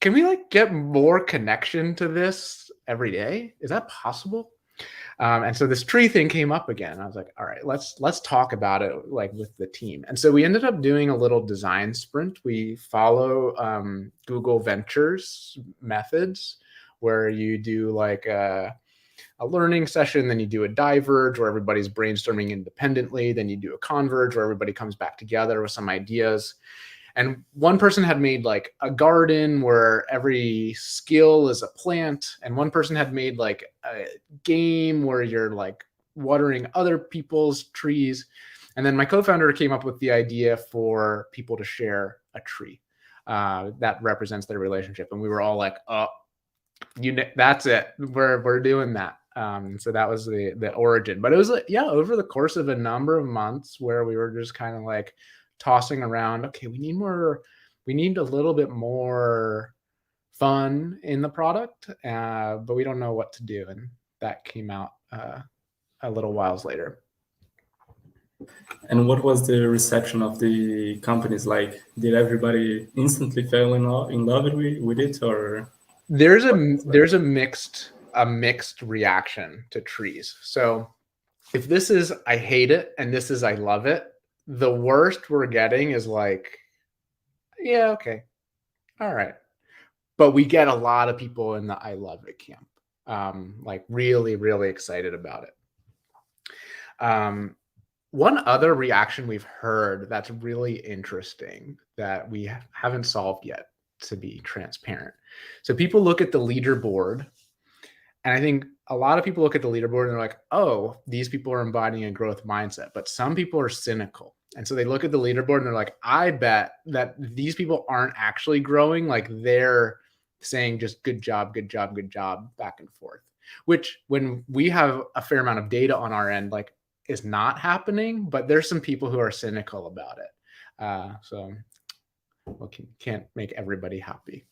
Can we like get more connection to this every day? Is that possible? And so this tree thing came up again. I was like, all right, let's talk about it like with the team. And so we ended up doing a little design sprint. We follow Google Ventures methods, where you do like a learning session, then you do a diverge where everybody's brainstorming independently, then you do a converge where everybody comes back together with some ideas. And one person had made like a garden where every skill is a plant, and one person had made like a game where you're like watering other people's trees. And then my co-founder came up with the idea for people to share a tree that represents their relationship. And we were all like, oh, that's it. We're doing that. So that was the origin. But it was like, yeah, over the course of a number of months where we were just kind of like tossing around, okay, we need a little bit more fun in the product, but we don't know what to do. And that came out a little whiles later. And what was the reception of the companies like? Did everybody instantly fall in love with it, or? There's a mixed reaction to trees. So if this is I hate it and this is I love it, the worst we're getting is like, yeah, okay, all right. But we get a lot of people in the I love it camp, like really, really excited about it. One other reaction we've heard that's really interesting that we haven't solved yet, to be transparent. So people look at the leaderboard, and I think a lot of people look at the leaderboard and they're like, oh, these people are embodying a growth mindset. But some people are cynical. And so they look at the leaderboard and they're like, I bet that these people aren't actually growing. Like, they're saying just good job, good job, good job, back and forth, which when we have a fair amount of data on our end, like, is not happening. But there's some people who are cynical about it. So well, can't make everybody happy.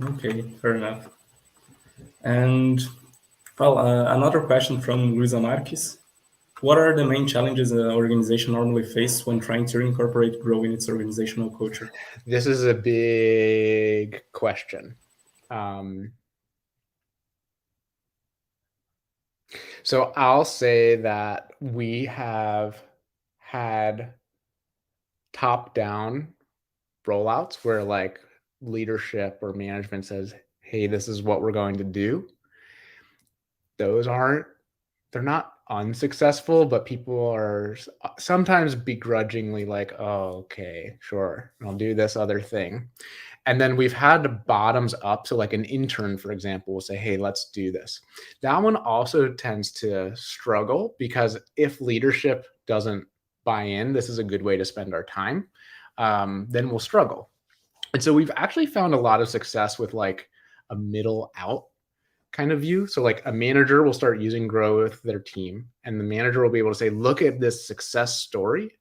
Okay, fair enough. And well, another question from Luisa Marques. What are the main challenges an organization normally face when trying to incorporate growth in its organizational culture? This is a big question. So I'll say that we have had top-down rollouts where like leadership or management says, hey, this is what we're going to do. They're not unsuccessful, but people are sometimes begrudgingly like, oh, okay, sure, I'll do this other thing. And then we've had bottoms up. So like an intern, for example, will say, hey, let's do this. That one also tends to struggle because if leadership doesn't buy in, this is a good way to spend our time, then we'll struggle. And so we've actually found a lot of success with like a middle out kind of view. So like a manager will start using Grow with their team, and the manager will be able to say, look at this success story.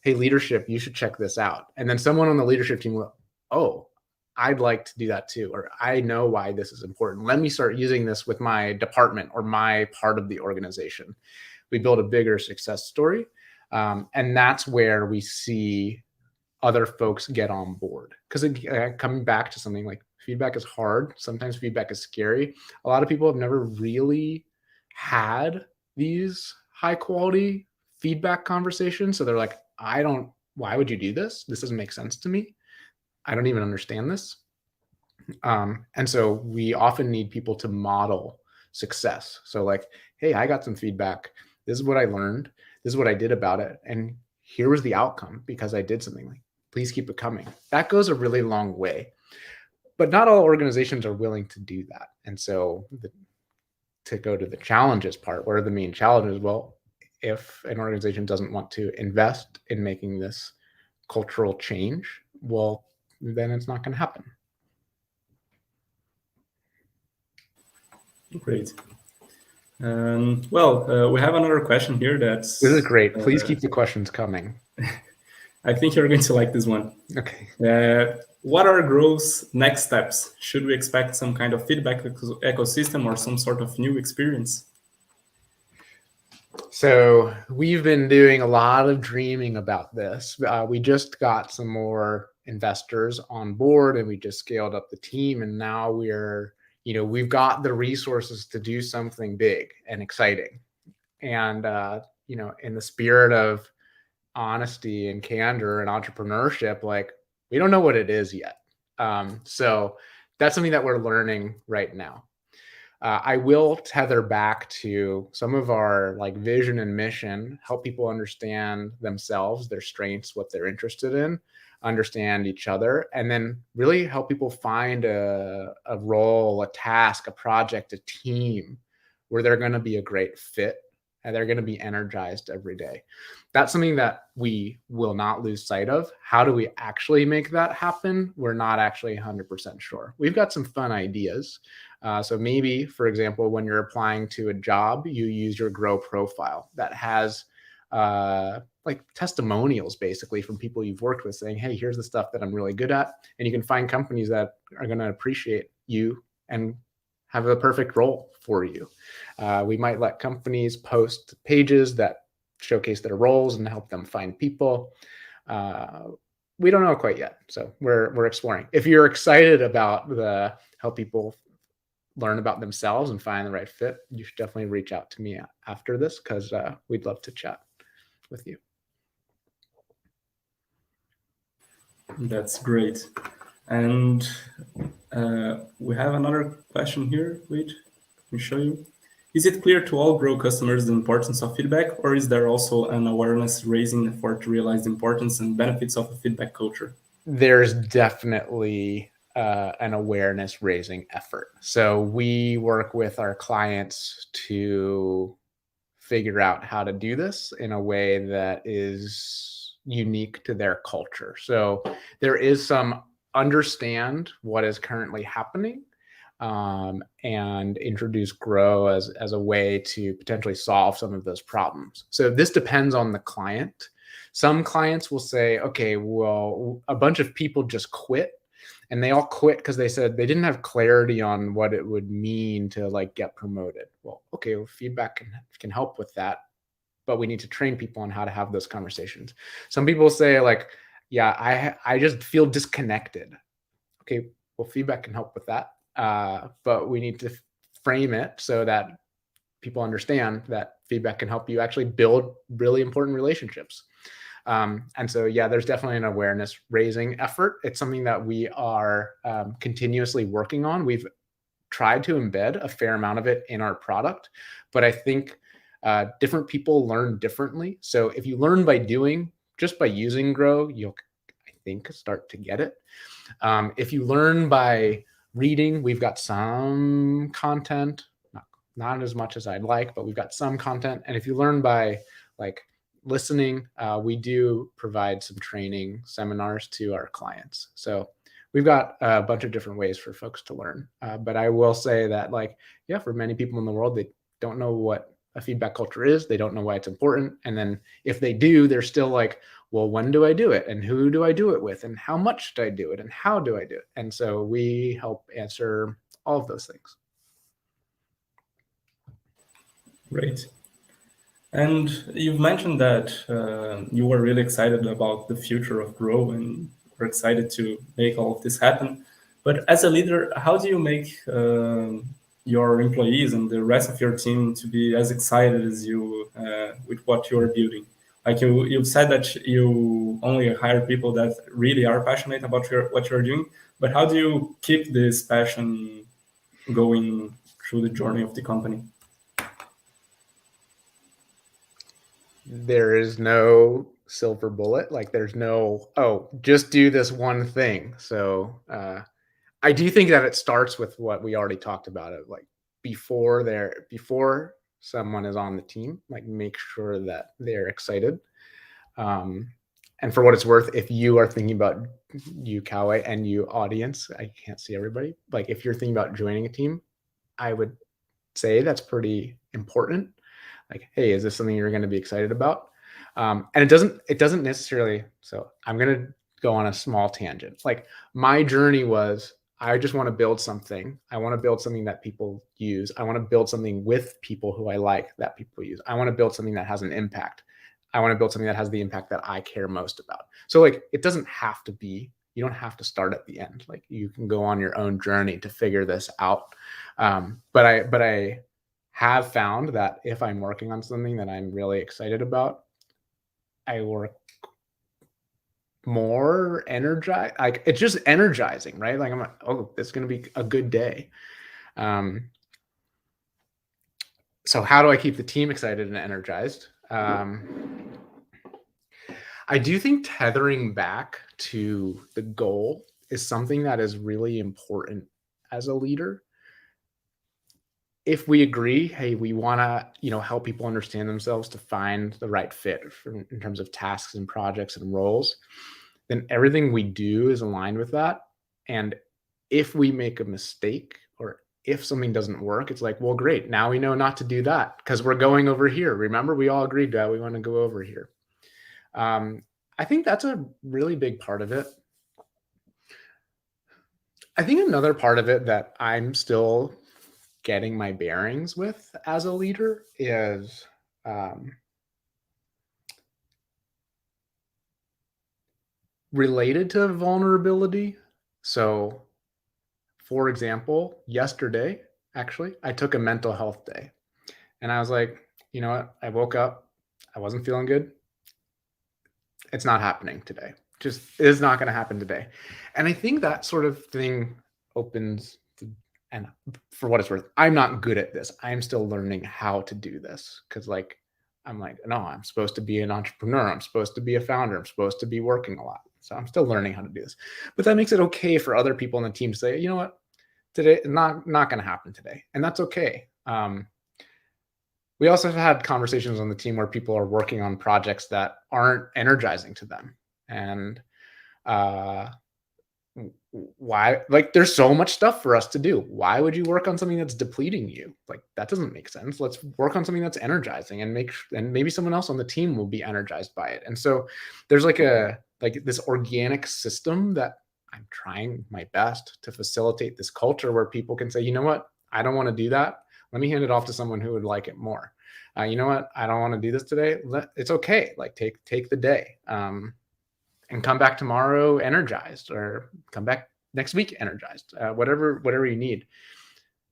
Hey, leadership, you should check this out. And then someone on the leadership team will, oh, I'd like to do that too. Or I know why this is important. Let me start using this with my department or my part of the organization. We build a bigger success story. And that's where we see other folks get on board. Because coming back to something like feedback is hard. Sometimes feedback is scary. A lot of people have never really had these high quality feedback conversations. So they're like, why would you do this? This doesn't make sense to me. I don't even understand this. And so we often need people to model success. So like, hey, I got some feedback. This is what I learned. This is what I did about it. And here was the outcome because I did something. Like, please keep it coming. That goes a really long way. But not all organizations are willing to do that. And so to go to the challenges part, what are the main challenges? Well, if an organization doesn't want to invest in making this cultural change, well, then it's not going to happen. Great. We have another question here. This is great. Please keep the questions coming. I think you're going to like this one. Okay. What are growth's next steps? Should we expect some kind of feedback ecosystem or some sort of new experience? So we've been doing a lot of dreaming about this. We just got some more investors on board and we just scaled up the team. And now we've got the resources to do something big and exciting. And, in the spirit of honesty and candor and entrepreneurship, like we don't know what it is yet. So that's something that we're learning right now. I will tether back to some of our like vision and mission, help people understand themselves, their strengths, what they're interested in, understand each other, and then really help people find a role, a task, a project, a team where they're going to be a great fit and they're going to be energized every day. That's something that we will not lose sight of. How do we actually make that happen? We're not actually 100% sure. We've got some fun ideas. So maybe, for example, when you're applying to a job, you use your Grow profile that has like testimonials basically from people you've worked with saying, hey, here's the stuff that I'm really good at. And you can find companies that are going to appreciate you and have a perfect role for you. We might let companies post pages that showcase their roles and help them find people. We don't know quite yet. So we're exploring. If you're excited about help people learn about themselves and find the right fit, you should definitely reach out to me after this because we'd love to chat with you. That's great. And we have another question here. Wait, let me show you. Is it clear to all Grow customers the importance of feedback, or is there also an awareness raising effort to realize the importance and benefits of a feedback culture? There's definitely an awareness raising effort. So we work with our clients to figure out how to do this in a way that is unique to their culture. So there is some understand what is currently happening and introduce Grow as a way to potentially solve some of those problems. So this depends on the client. Some clients will say, okay, well, a bunch of people just quit and they all quit because they said they didn't have clarity on what it would mean to like get promoted. Well, okay, well, feedback can help with that. but we need to train people on how to have those conversations. Some people say like, yeah, I just feel disconnected. Okay, well, feedback can help with that. But we need to frame it so that people understand that feedback can help you actually build really important relationships. And so, yeah, there's definitely an awareness raising effort. It's something that we are continuously working on. We've tried to embed a fair amount of it in our product, but I think different people learn differently. So if you learn by doing, just by using Grow, you'll, I think, start to get it. If you learn by reading, we've got some content, not as much as I'd like, but we've got some content. And if you learn by like listening, we do provide some training seminars to our clients. So we've got a bunch of different ways for folks to learn. But I will say that, like, yeah, for many people in the world, they don't know what a feedback culture is. They don't know why it's important. And then if they do, they're still like, well, when do I do it? And who do I do it with? And how much do I do it? And how do I do it? And so we help answer all of those things. Great. And you've mentioned that you were really excited about the future of Grow and were excited to make all of this happen. But as a leader, how do you make your employees and the rest of your team to be as excited as you with what you're building? Like you've said that you only hire people that really are passionate about what you're doing, but how do you keep this passion going through the journey of the company? There is no silver bullet. Like there's no, oh, just do this one thing. So I do think that it starts with what we already talked about. It like before someone is on the team, like make sure that they're excited. And for what it's worth, if you are thinking about, you Coway and you audience, I can't see everybody. Like if you're thinking about joining a team, I would say that's pretty important. Like, hey, is this something you're going to be excited about? And it doesn't necessarily. So I'm going to go on a small tangent. Like my journey was, I just want to build something. I want to build something that people use. I want to build something with people who I like that people use. I want to build something that has an impact. I want to build something that has the impact that I care most about. So like, it doesn't have to be, you don't have to start at the end. Like you can go on your own journey to figure this out. But I have found that if I'm working on something that I'm really excited about, I work more energized. Like it's just energizing, right? Like I'm like, oh, it's going to be a good day. So how do I keep the team excited and energized? I do think tethering back to the goal is something that is really important as a leader. If we agree, hey, we want to, help people understand themselves to find the right fit in terms of tasks and projects and roles, then everything we do is aligned with that. And if we make a mistake or if something doesn't work, it's like, well, great. Now we know not to do that because we're going over here. Remember, we all agreed that we want to go over here. I think that's a really big part of it. I think another part of it that I'm still getting my bearings with as a leader is related to vulnerability. So, for example, yesterday, actually, I took a mental health day and I was like, you know what? I woke up, I wasn't feeling good. It's not happening today. Just is not going to happen today. And I think that sort of thing opens and for what it's worth, I'm not good at this. I'm still learning how to do this because I'm like, no, I'm supposed to be an entrepreneur. I'm supposed to be a founder. I'm supposed to be working a lot. So I'm still learning how to do this. But that makes it okay for other people on the team to say, you know what, today, not going to happen today. And that's okay. We also have had conversations on the team where people are working on projects that aren't energizing to them. And why, like there's so much stuff for us to do. Why would you work on something that's depleting you? Like that doesn't make sense. Let's work on something that's energizing and maybe someone else on the team will be energized by it. And so there's like this organic system that I'm trying my best to facilitate this culture where people can say, you know what, I don't want to do that. Let me hand it off to someone who would like it more. You know what? I don't want to do this today. It's okay. Like take the day, and come back tomorrow energized, or come back next week energized. Whatever you need.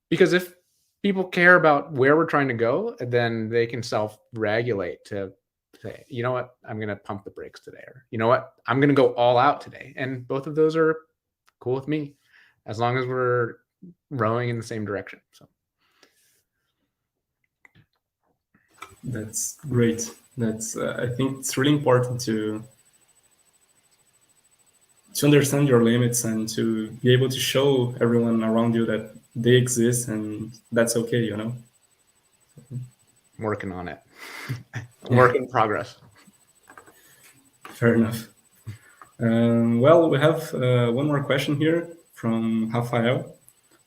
Because if people care about where we're trying to go, then they can self-regulate to say, you know what, I'm going to pump the brakes today, or you know what, I'm going to go all out today. And both of those are cool with me, as long as we're rowing in the same direction. So that's great. That's I think it's really important to understand your limits and to be able to show everyone around you that they exist and that's okay, you know. Working on it. Work in progress. Fair enough. Well, we have one more question here from Rafael,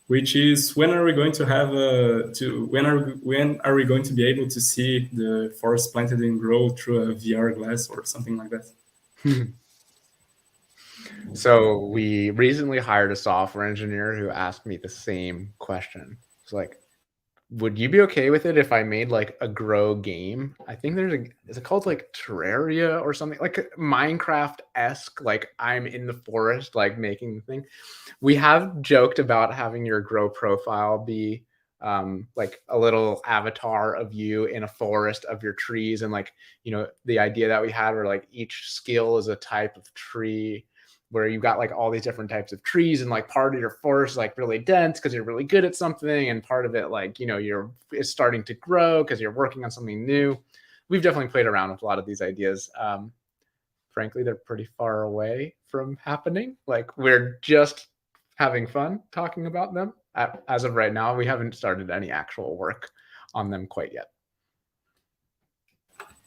which is, when are we going to have when are we going to be able to see the forest planted and grow through a VR glass or something like that? So we recently hired a software engineer who asked me the same question. It's like, would you be okay with it if I made like a grow game? I think is it called like Terraria or something, like Minecraft-esque, like I'm in the forest, like making the thing. We have joked about having your grow profile be like a little avatar of you in a forest of your trees. And like, you know, the idea that we had where like each skill is a type of tree, where you've got like all these different types of trees, and like part of your forest is like really dense because you're really good at something, and part of it, like, you know, it's starting to grow because you're working on something new. We've definitely played around with a lot of these ideas. Frankly, they're pretty far away from happening. Like, we're just having fun talking about them. As of right now, we haven't started any actual work on them quite yet.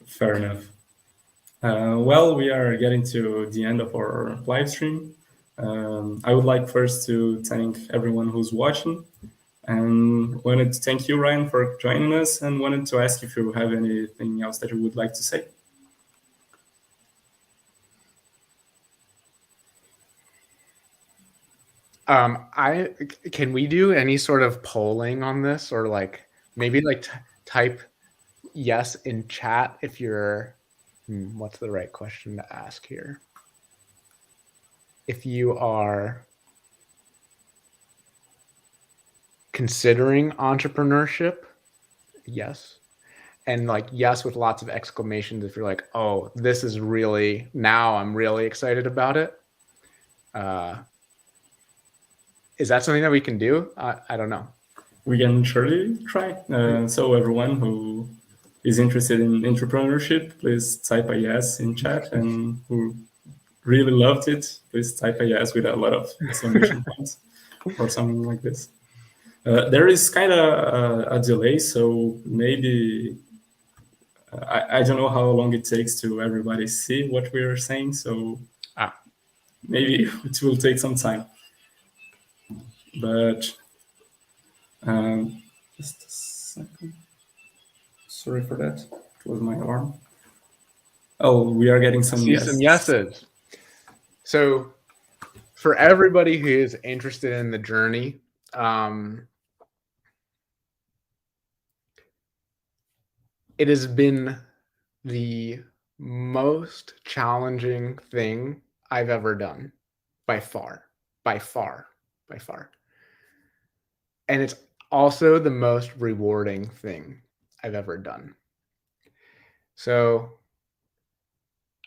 Fair enough. Well, we are getting to the end of our live stream. I would like first to thank everyone who's watching, and wanted to thank you, Ryan, for joining us, and wanted to ask if you have anything else that you would like to say. Can we do any sort of polling on this, or like maybe like type yes in chat if you're what's the right question to ask here? If you are considering entrepreneurship, yes. And like yes with lots of exclamations if you're like, oh, this is really, now I'm really excited about it. Is that something that we can do? I don't know. We can surely try. So everyone who is interested in entrepreneurship, please type a yes in chat, and who really loved it, please type a yes with a lot of exclamation points or something like this. There is kind of a delay, so maybe I don't know how long it takes to everybody see what we're saying, so maybe it will take some time. But just a second. Sorry for that. It was my alarm. Oh, we are getting some yeses. Some yeses. So for everybody who is interested in the journey, it has been the most challenging thing I've ever done, by far. And it's also the most rewarding thing I've ever done. So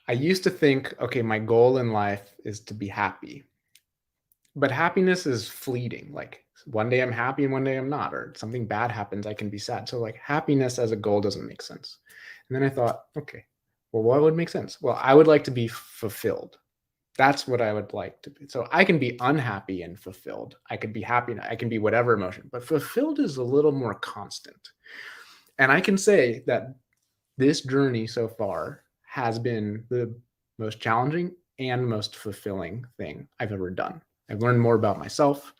I used to think, okay, my goal in life is to be happy. But happiness is fleeting. Like, one day I'm happy and one day I'm not, or something bad happens, I can be sad. So like happiness as a goal doesn't make sense. And then I thought, okay, well, what would make sense? Well, I would like to be fulfilled. That's what I would like to be. So I can be unhappy and fulfilled. I could be happy. I can be whatever emotion, but fulfilled is a little more constant. And I can say that this journey so far has been the most challenging and most fulfilling thing I've ever done. I've learned more about myself.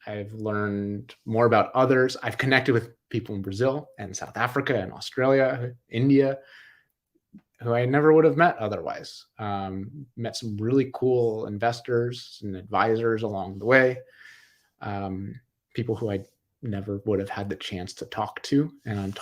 I've learned more about others. I've connected with people in Brazil and South Africa and Australia, India, who I never would have met otherwise. Met some really cool investors and advisors along the way. People who I never would have had the chance to talk to. And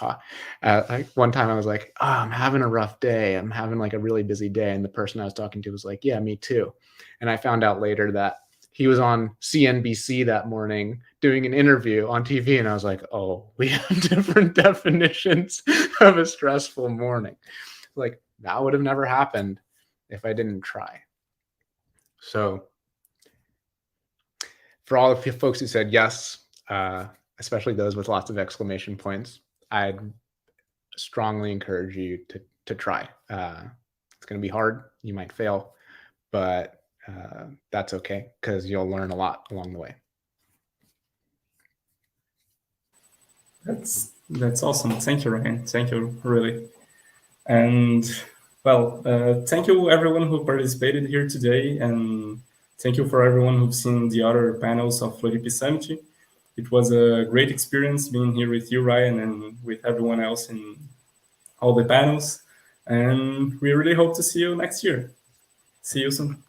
like one time I was like, oh, I'm having a rough day. I'm having like a really busy day. And the person I was talking to was like, yeah, me too. And I found out later that he was on CNBC that morning doing an interview on TV. And I was like, oh, we have different definitions of a stressful morning. Like that would have never happened if I didn't try. So for all of the folks who said yes, especially those with lots of exclamation points, I'd strongly encourage you to try. It's going to be hard. You might fail, but that's okay because you'll learn a lot along the way. That's awesome. Thank you, Ryan. Thank you, really. And well, thank you everyone who participated here today, and thank you for everyone who's seen the other panels of Floripa E-Summit. It was a great experience being here with you, Ryan, and with everyone else in all the panels. And we really hope to see you next year. See you soon.